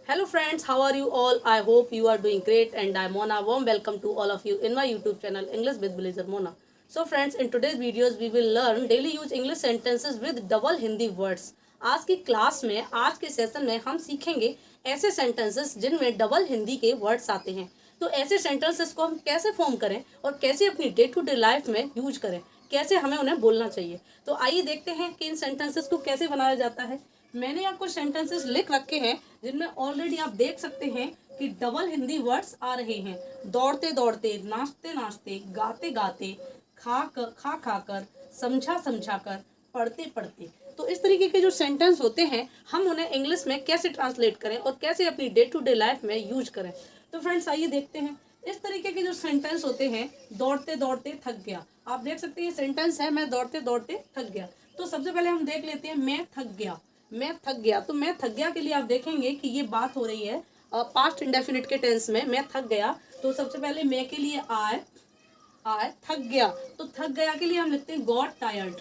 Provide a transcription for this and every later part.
Hello friends, how are you all? I hope you are doing great and I'm Mona. Warm welcome to all of you in my YouTube channel English with Blazer Mona. So friends, in today's videos we will learn daily use English sentences with double Hindi words. आज की class में, आज के session में हम सीखेंगे ऐसे sentences जिनमें डबल हिंदी के वर्ड्स आते हैं। तो ऐसे सेंटेंसेस को हम कैसे फॉर्म करें और कैसे अपनी डे टू डे लाइफ में यूज करें, कैसे हमें उन्हें बोलना चाहिए। तो आइए देखते हैं कि इन सेंटेंसेस को कैसे बनाया जाता है। मैंने यहाँ कुछ सेंटेंसेस लिख रखे हैं जिनमें ऑलरेडी आप देख सकते हैं कि डबल हिंदी वर्ड्स आ रहे हैं। दौड़ते दौड़ते, नाचते नाचते, गाते गाते, खा कर, समझा समझा कर, पढ़ते पढ़ते। तो इस तरीके के जो सेंटेंस होते हैं हम उन्हें इंग्लिश में कैसे ट्रांसलेट करें और कैसे अपनी डे टू डे लाइफ में यूज करें। तो फ्रेंड्स आइए देखते हैं। इस तरीके के जो सेंटेंस होते हैं, दौड़ते दौड़ते थक गया, आप देख सकते हैं ये सेंटेंस है, मैं दौड़ते दौड़ते थक गया। तो सबसे पहले हम देख लेते हैं मैं थक गया। मैं थक गया, तो मैं थक गया के लिए आप देखेंगे कि ये बात हो रही है पास्ट इंडेफिनिट के टेंस में। मैं थक गया, तो सबसे पहले मैं के लिए आई थक गया। तो थक गया के लिए हम लिखते हैं got tired,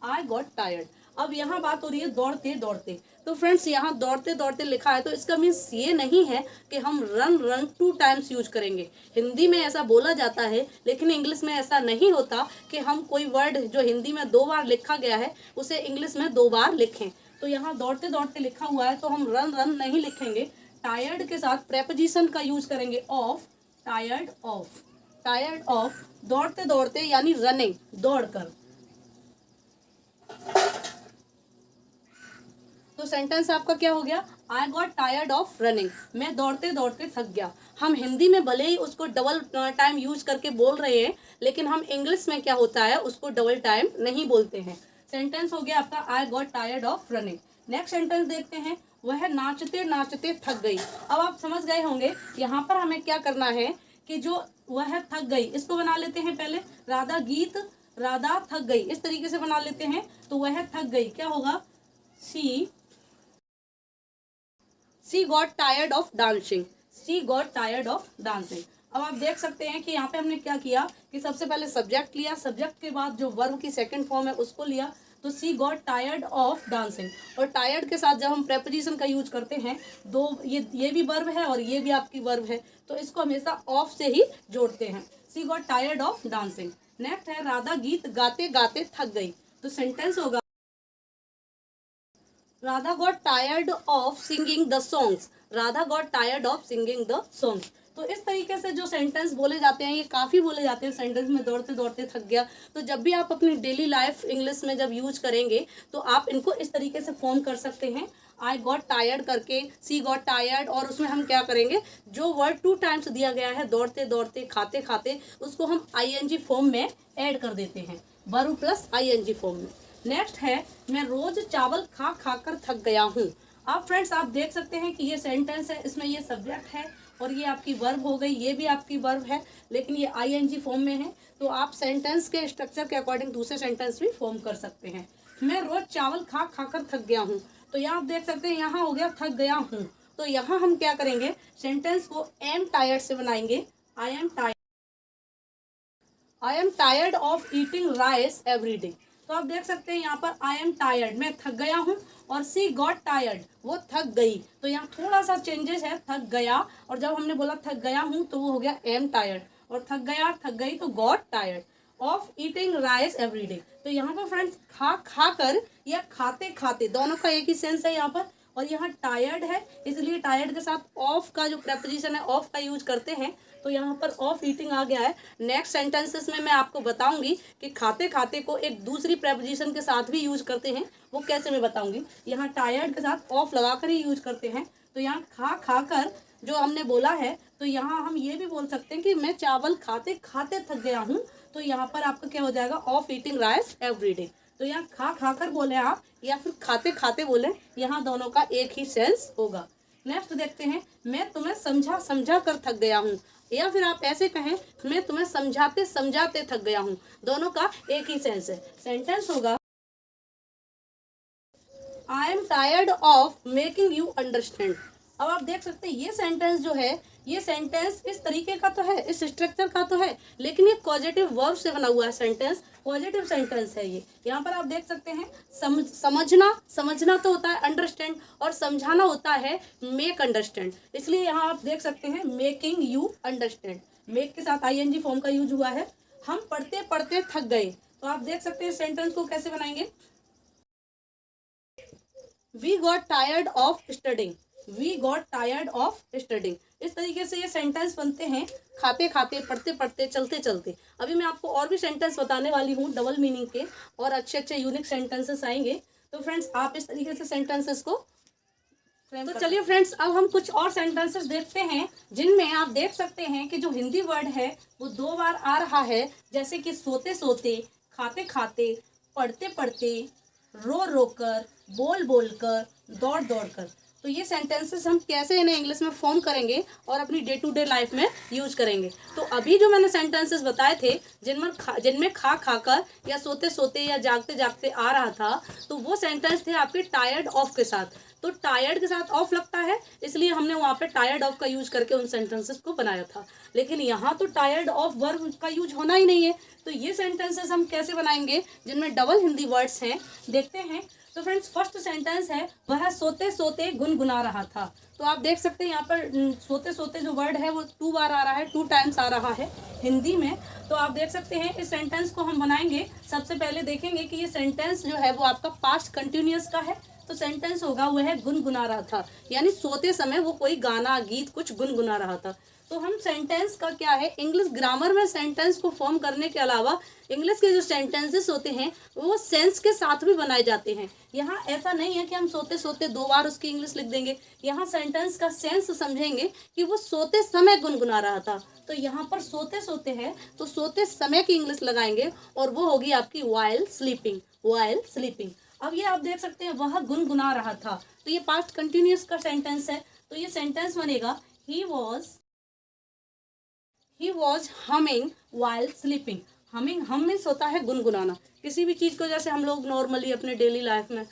I got tired. अब यहाँ बात हो रही है दौड़ते दौड़ते। तो फ्रेंड्स यहाँ दौड़ते दौड़ते लिखा है, तो इसका मीन्स ये नहीं है कि हम रन 2 टाइम्स यूज करेंगे। हिंदी में ऐसा बोला जाता है, लेकिन इंग्लिश में ऐसा नहीं होता कि हम कोई वर्ड जो हिंदी में 2 बार लिखा गया है उसे इंग्लिश में 2 बार लिखें। तो यहाँ दौड़ते दौड़ते लिखा हुआ है, तो हम रन नहीं लिखेंगे। टायर्ड के साथ प्रेपोजिशन का यूज करेंगे ऑफ, टायर्ड ऑफ, दौड़ते दौड़ते यानी रनिंग, दौड़कर। तो सेंटेंस आपका क्या हो गया, I got tired of running, मैं दौड़ते दौड़ते थक गया। हम हिंदी में भले ही उसको डबल टाइम यूज करके बोल रहे हैं, लेकिन हम इंग्लिश में क्या होता है उसको डबल टाइम नहीं बोलते हैं। सेंटेंस हो गया आपका I got tired of running. Next sentence देखते हैं, वह नाचते नाचते थक गई। अब आप समझ गए होंगे यहाँ पर हमें क्या करना है कि जो वह थक गई इसको बना लेते हैं पहले, राधा थक गई, इस तरीके से बना लेते हैं। तो वह थक गई क्या होगा, she got tired of dancing. अब आप देख सकते हैं कि यहाँ पे हमने क्या किया कि सबसे पहले सब्जेक्ट लिया, सब्जेक्ट के बाद जो वर्ब की सेकंड फॉर्म है उसको लिया। तो she got tired of dancing, और टायर्ड के साथ जब हम प्रेपोजिशन का यूज करते हैं, दो ये भी वर्ब है और ये भी आपकी वर्ब है, तो इसको हमेशा ऑफ से ही जोड़ते हैं। She got tired of dancing. Next है राधा गीत गाते गाते थक गई। तो सेंटेंस होगा Radha got tired of singing the songs, तो इस तरीके से जो सेंटेंस बोले जाते हैं, ये काफ़ी बोले जाते हैं सेंटेंस में, दौड़ते दौड़ते थक गया। तो जब भी आप अपनी डेली लाइफ इंग्लिश में जब यूज करेंगे तो आप इनको इस तरीके से फॉर्म कर सकते हैं, आई गॉट टायर्ड करके, सी गॉट टायर्ड, और उसमें हम क्या करेंगे, जो वर्ड 2 टाइम्स दिया गया है दौड़ते दौड़ते, खाते खाते, उसको हम ING फॉर्म में ऐड कर देते हैं, वर्ब प्लस ING फॉर्म में। नेक्स्ट है मैं रोज चावल खा खा कर थक गया हूँ। आप फ्रेंड्स आप देख सकते हैं कि ये सेंटेंस है, इसमें ये सब्जेक्ट है और ये आपकी वर्ब हो गई, ये भी आपकी वर्ब है, लेकिन ये ING फॉर्म में है। तो आप सेंटेंस के स्ट्रक्चर के अकॉर्डिंग दूसरे सेंटेंस भी फॉर्म कर सकते हैं। मैं रोज चावल खा खा कर थक गया हूँ, तो यहाँ आप देख सकते हैं यहाँ हो गया थक गया हूँ। तो यहाँ हम क्या करेंगे, सेंटेंस को एम टायर्ड से बनाएंगे, I am tired of eating rice every day. तो आप देख सकते हैं यहाँ पर आई एम टायर्ड, मैं थक गया हूँ, और सी गॉट टायर्ड, वो थक गई। तो यहाँ थोड़ा सा चेंजेस है, थक गया, और जब हमने बोला थक गया हूँ तो वो हो गया एम टायर्ड, और थक गई तो got tired of eating rice every day. तो यहाँ पर फ्रेंड्स खा कर या खाते खाते दोनों का एक ही सेंस है यहाँ पर, और यहाँ टायर्ड है इसलिए टायर्ड के साथ ऑफ का जो प्रेपोजिशन है ऑफ का यूज करते हैं, तो यहाँ पर ऑफ ईटिंग आ गया है। नेक्स्ट सेंटेंसेस में मैं आपको बताऊंगी कि खाते खाते को एक दूसरी प्रेपोजिशन के साथ भी यूज करते हैं, वो कैसे मैं बताऊंगी। यहाँ टायर्ड के साथ ऑफ लगाकर ही यूज करते हैं। तो यहाँ खा कर जो हमने बोला है, तो यहाँ हम ये भी बोल सकते हैं कि मैं चावल खाते खाते थक गया हूँ। तो यहाँ पर आपका क्या हो जाएगा, of eating rice every day. तो यहाँ खा कर बोले आप या फिर खाते खाते बोले, यहाँ दोनों का एक ही सेंस होगा। नेक्स्ट देखते हैं, मैं तुम्हें समझा कर थक गया हूँ, या फिर आप ऐसे कहें मैं तुम्हें समझाते समझाते थक गया हूँ, दोनों का एक ही सेंस है। सेंटेंस होगा I am tired of making you understand, अब आप देख सकते हैं ये सेंटेंस जो है, ये सेंटेंस इस तरीके का तो है, इस स्ट्रक्चर का तो है, लेकिन ये पॉजिटिव वर्ब से बना हुआ है सेंटेंस, पॉजिटिव सेंटेंस है ये। यहाँ पर आप देख सकते हैं समझना तो होता है अंडरस्टैंड, और समझाना होता है मेक अंडरस्टैंड। इसलिए यहाँ आप देख सकते हैं मेकिंग यू अंडरस्टैंड, मेक के साथ आईएनजी फॉर्म का यूज हुआ है। हम पढ़ते पढ़ते थक गए, तो आप देख सकते हैं सेंटेंस को कैसे बनाएंगे, we got tired of studying, we got tired of studying. इस तरीके से ये सेंटेंस बनते हैं, खाते खाते, पढ़ते पढ़ते, चलते चलते। अभी मैं आपको और भी सेंटेंस बताने वाली हूँ डबल मीनिंग के, और अच्छे अच्छे यूनिक सेंटेंसेस आएंगे। तो फ्रेंड्स आप इस तरीके से सेंटेंसेस को, तो चलिए फ्रेंड्स अब हम कुछ और सेंटेंसेस देखते हैं जिनमें आप देख सकते हैं कि जो हिंदी वर्ड है वो 2 बार आ रहा है, जैसे कि सोते सोते, खाते खाते, पढ़ते पढ़ते, रो रो कर, बोल बोल कर, दौड़ दौड़ कर। तो ये सेंटेंसेस हम कैसे इन्हें इंग्लिश में फॉर्म करेंगे और अपनी डे टू डे लाइफ में यूज करेंगे। तो अभी जो मैंने सेंटेंसेस बताए थे जिनमें खा खा कर या सोते सोते या जागते जागते आ रहा था, तो वो सेंटेंस थे आपके टायर्ड ऑफ के साथ। तो टायर्ड के साथ ऑफ लगता है, इसलिए हमने वहाँ पे टायर्ड ऑफ का यूज करके उन सेंटेंसेस को बनाया था। लेकिन यहाँ तो टायर्ड ऑफ वर्ब का यूज होना ही नहीं है, तो ये सेंटेंसेस हम कैसे बनाएंगे जिनमें डबल हिंदी वर्ड्स हैं, देखते हैं। तो फ्रेंड्स फर्स्ट सेंटेंस है, वह सोते सोते गुनगुना रहा था। तो आप देख सकते हैं यहाँ पर सोते सोते जो वर्ड है वो 2 बार आ रहा है, 2 टाइम्स आ रहा है हिंदी में। तो आप देख सकते हैं इस सेंटेंस को हम बनाएंगे। सबसे पहले देखेंगे कि ये सेंटेंस जो है वो आपका पास्ट कंटिन्यूअस का है। तो सेंटेंस होगा वह गुनगुना रहा था, यानी सोते समय वो कोई गाना गीत कुछ गुनगुना रहा था। तो हम सेंटेंस का क्या है, इंग्लिश ग्रामर में सेंटेंस को फॉर्म करने के अलावा इंग्लिश के जो सेंटेंसेस होते हैं वो सेंस के साथ भी बनाए जाते हैं। यहाँ ऐसा नहीं है कि हम सोते सोते 2 बार उसकी इंग्लिश लिख देंगे, यहाँ सेंटेंस का सेंस समझेंगे कि वो सोते समय गुनगुना रहा था। तो यहाँ पर सोते सोते है तो सोते समय की इंग्लिश लगाएंगे, और वो होगी आपकी वाइल स्लीपिंग, वाइल स्लीपिंग। अब ये आप देख सकते हैं वह गुनगुना रहा था, तो ये पास्ट कंटिन्यूअस का सेंटेंस है। तो ये सेंटेंस बनेगा he was humming while sleeping. हम मीन्स होता है गुनगुनाना, किसी भी चीज़ को जैसे हम लोग नॉर्मली अपने डेली लाइफ में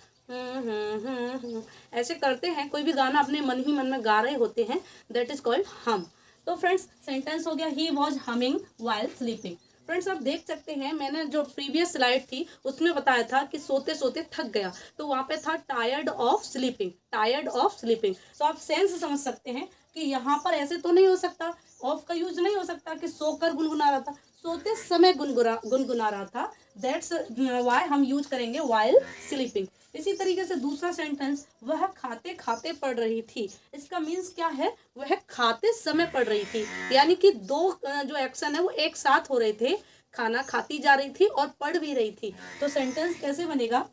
ऐसे करते हैं, कोई भी गाना अपने मन ही मन में गा रहे होते हैं, दैट इज कॉल्ड हम। तो फ्रेंड्स सेंटेंस हो गया he was humming while sleeping. Friends आप देख सकते हैं मैंने जो प्रीवियस स्लाइड थी उसमें बताया था कि सोते सोते थक गया, तो वहाँ पे था tired of sleeping, tired of sleeping. तो आप सेंस समझ सकते हैं कि यहाँ पर ऐसे तो नहीं हो सकता, ऑफ का यूज नहीं हो सकता कि सोकर गुनगुना रहा था, सोते समय गुनगुना रहा था, दैट्स वाई हम यूज करेंगे वाइल स्लीपिंग। इसी तरीके से दूसरा सेंटेंस, वह खाते खाते पढ़ रही थी। इसका मीन्स क्या है, वह खाते समय पढ़ रही थी, यानी कि 2 जो एक्शन है वो एक साथ हो रहे थे, खाना खाती जा रही थी और पढ़ भी रही थी। तो सेंटेंस कैसे बनेगा,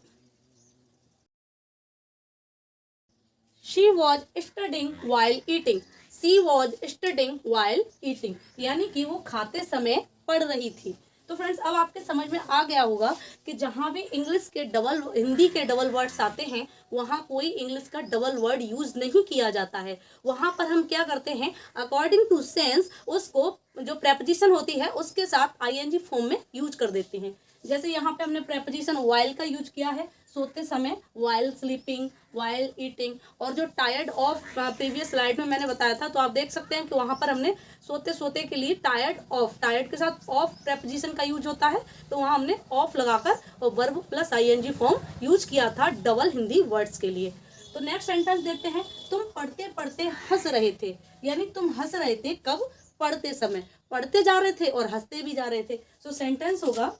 she was studying while eating, she was studying while eating, यानी कि वो खाते समय पढ़ रही थी। तो फ्रेंड्स अब आपके समझ में आ गया होगा कि जहाँ भी हिंदी के डबल वर्ड्स आते हैं वहाँ कोई इंग्लिश का डबल वर्ड यूज नहीं किया जाता है। वहाँ पर हम क्या करते हैं, अकॉर्डिंग टू सेंस उसको जो प्रेपोजिशन होती है उसके साथ आईएनजी फॉर्म में यूज कर देते हैं। जैसे यहाँ पे हमने प्रेपोजिशन वाइल का यूज किया है, सोते समय वाइल स्लीपिंग, वाइल ईटिंग, और जो टायर्ड ऑफ प्रीवियस स्लाइड में मैंने बताया था, तो आप देख सकते हैं कि वहाँ पर हमने सोते सोते के लिए टायर्ड ऑफ, टायर्ड के साथ ऑफ प्रेपोजिशन का यूज होता है, तो वहाँ हमने ऑफ लगाकर और verb plus ING form use किया था डबल हिंदी वर्ड्स के लिए। तो नेक्स्ट सेंटेंस देखते हैं, तुम पढ़ते पढ़ते हंस रहे थे, यानी तुम हंस रहे थे कब, पढ़ते समय, पढ़ते जा रहे थे और हंसते भी जा रहे थे। तो सेंटेंस होगा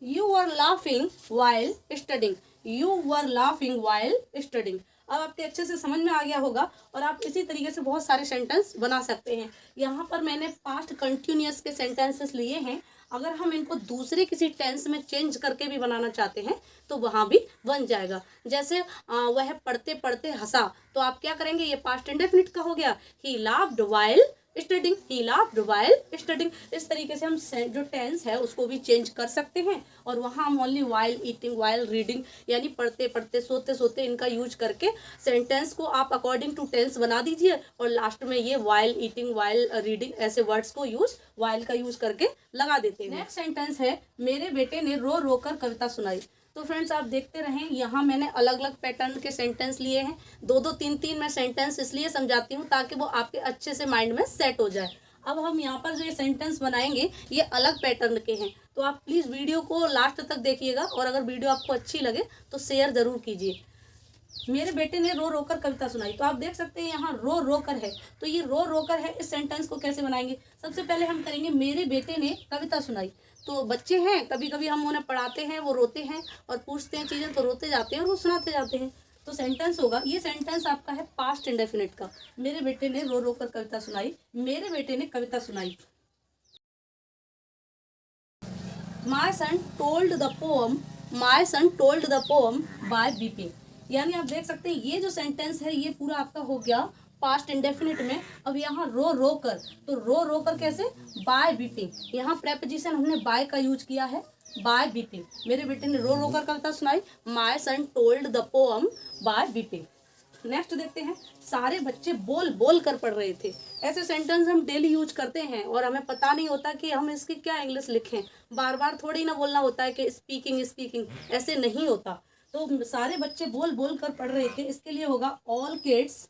You were laughing while studying. You were laughing while studying. अब आपके अच्छे से समझ में आ गया होगा, और आप इसी तरीके से बहुत सारे सेंटेंस बना सकते हैं। यहाँ पर मैंने पास्ट कंटिन्यूअस के सेंटेंसेस लिए हैं, अगर हम इनको दूसरे किसी टेंस में चेंज करके भी बनाना चाहते हैं तो वहाँ भी बन जाएगा। जैसे वह पढ़ते पढ़ते हंसा, तो आप क्या करेंगे, ये पास्ट इंडेफिनिट का हो गया, ही लाफ्ड व्हाइल स्टडिंग, ही लाफ्ड व्हाइल स्टडिंग। इस तरीके से हम जो टेंस है उसको भी चेंज कर सकते हैं, और वहाँ हम only while eating, while reading, यानी पढ़ते पढ़ते, सोते सोते, इनका यूज करके सेंटेंस को आप अकॉर्डिंग टू टेंस बना दीजिए, और लास्ट में ये व्हाइल ईटिंग, व्हाइल रीडिंग ऐसे वर्ड्स को व्हाइल का यूज करके लगा देते हैं। नेक्स्ट सेंटेंस है, मेरे बेटे ने रो रो कर कविता सुनाई। तो फ्रेंड्स आप देखते रहें, यहाँ मैंने अलग अलग पैटर्न के सेंटेंस लिए हैं, दो दो तीन तीन मैं सेंटेंस इसलिए समझाती हूँ ताकि वो आपके अच्छे से माइंड में सेट हो जाए। अब हम यहाँ पर जो ये सेंटेंस बनाएंगे ये अलग पैटर्न के हैं, तो आप प्लीज़ वीडियो को लास्ट तक देखिएगा, और अगर वीडियो आपको अच्छी लगे तो शेयर ज़रूर कीजिए। मेरे बेटे ने रो रो कर कविता सुनाई, तो आप देख सकते हैं यहाँ रो रो कर है, तो ये रो रो कर है, इस सेंटेंस को कैसे बनाएंगे? सबसे पहले हम करेंगे मेरे बेटे ने कविता सुनाई। तो बच्चे हैं, कभी कभी हम उन्हें पढ़ाते हैं, वो रोते हैं और पूछते हैं चीज़ें, तो रोते जाते हैं और वो सुनाते जाते हैं। तो सेंटेंस होगा, ये सेंटेंस आपका है पास्ट इंडेफिनिट का। मेरे बेटे ने रो रो कर कविता सुनाई, मेरे बेटे ने कविता सुनाई। My son told the poem, my son told the poem by beeping. यानी आप देख सकते हैं ये जो सेंटेंस है ये पूरा आपका हो गया पास्ट इंडेफिनिट में। अब यहाँ रो रो कर, तो रो रो कर कैसे? By weeping. यहाँ प्रेपोजिशन हमने बाय का यूज किया है, बाय बीपिंग। मेरे बेटे ने रो रो कर कविता सुनाई, my son told the poem by beeping. Next देखते हैं, सारे बच्चे बोल बोल कर पढ़ रहे थे। ऐसे सेंटेंस हम डेली यूज करते हैं और हमें पता नहीं होता कि हम इसकी क्या इंग्लिश लिखें। बार बार थोड़ी ना बोलना होता है कि स्पीकिंग स्पीकिंग, ऐसे नहीं होता। तो सारे बच्चे बोल बोल कर पढ़ रहे थे, इसके लिए होगा all kids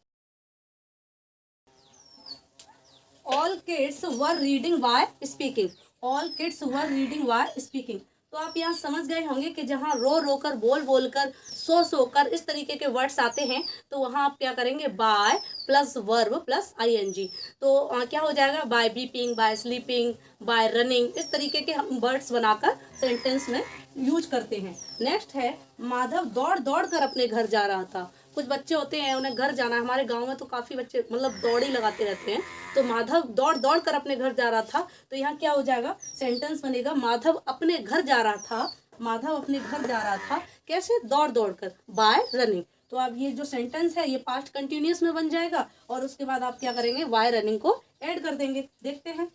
were reading by speaking. All kids were reading by speaking. तो आप यहाँ समझ गए होंगे कि जहाँ रो रो कर, बोल बोल कर, सो कर, इस तरीके के वर्ड्स आते हैं तो वहाँ आप क्या करेंगे? By plus verb plus ING. तो क्या हो जाएगा? By weeping, by sleeping, by running, इस तरीके के हम वर्ड्स बनाकर सेंटेंस में यूज करते हैं। नेक्स्ट है, माधव दौड़ दौड़ कर अपने घर जा रहा था। कुछ बच्चे होते हैं उन्हें घर जाना है, हमारे गांव में तो काफ़ी बच्चे मतलब दौड़ ही लगाते रहते हैं। तो माधव दौड़ दौड़ कर अपने घर जा रहा था, तो यहाँ क्या हो जाएगा? सेंटेंस बनेगा माधव अपने घर जा रहा था, माधव अपने घर जा रहा था कैसे? दौड़ दौड़ कर, बाय रनिंग। तो अब ये जो सेंटेंस है ये पास्ट कंटिन्यूअस में बन जाएगा और उसके बाद आप क्या करेंगे? बाय रनिंग को ऐड कर देंगे। देखते हैं,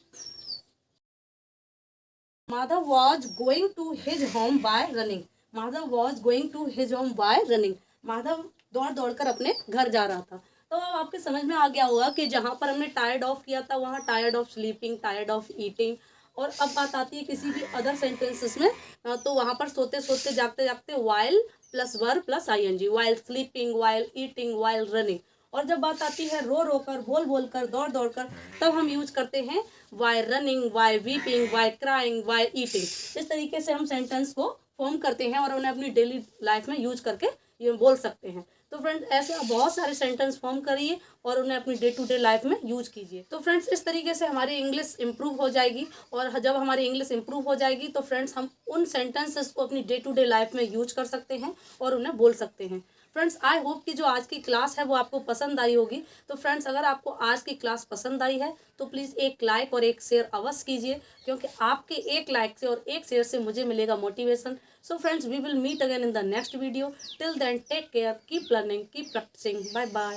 Madhav was going to his home by running. Madhav was going to his home by running. Madhav दौड़ दौड़ कर अपने घर जा रहा था। तो अब आपके समझ में आ गया होगा कि जहाँ पर हमने टायर्ड ऑफ किया था वहाँ tired of sleeping, tired of eating. और अब बात आती है किसी भी अदर सेंटेंसेस में, तो वहाँ पर सोते सोते जागते जागते while plus verb plus ING, while sleeping, while eating, while running. और जब बात आती है रो रो कर, बोल बोल कर, दौड़ दौड़ कर, तब हम यूज करते हैं while running, while weeping, while crying, while eating. इस तरीके से हम सेंटेंस को फॉर्म करते हैं और उन्हें अपनी डेली लाइफ में यूज करके ये बोल सकते हैं। तो फ्रेंड्स ऐसे आप बहुत सारे सेंटेंस फॉर्म करिए और उन्हें अपनी डे टू डे लाइफ में यूज कीजिए। तो फ्रेंड्स इस तरीके से हमारी इंग्लिश इंप्रूव हो जाएगी, और जब हमारी इंग्लिश इंप्रूव हो जाएगी तो फ्रेंड्स हम उन सेंटेंसेस को अपनी डे टू डे लाइफ में यूज कर सकते हैं और उन्हें बोल सकते हैं। फ्रेंड्स आई होप कि जो आज की क्लास है वो आपको पसंद आई होगी। तो फ्रेंड्स अगर आपको आज की क्लास पसंद आई है तो प्लीज़ एक लाइक और एक शेयर अवश्य कीजिए, क्योंकि आपके एक लाइक से और एक शेयर से मुझे मिलेगा motivation. So friends, we will meet again in the next video. Till then, take care, keep learning, keep practicing. Bye bye.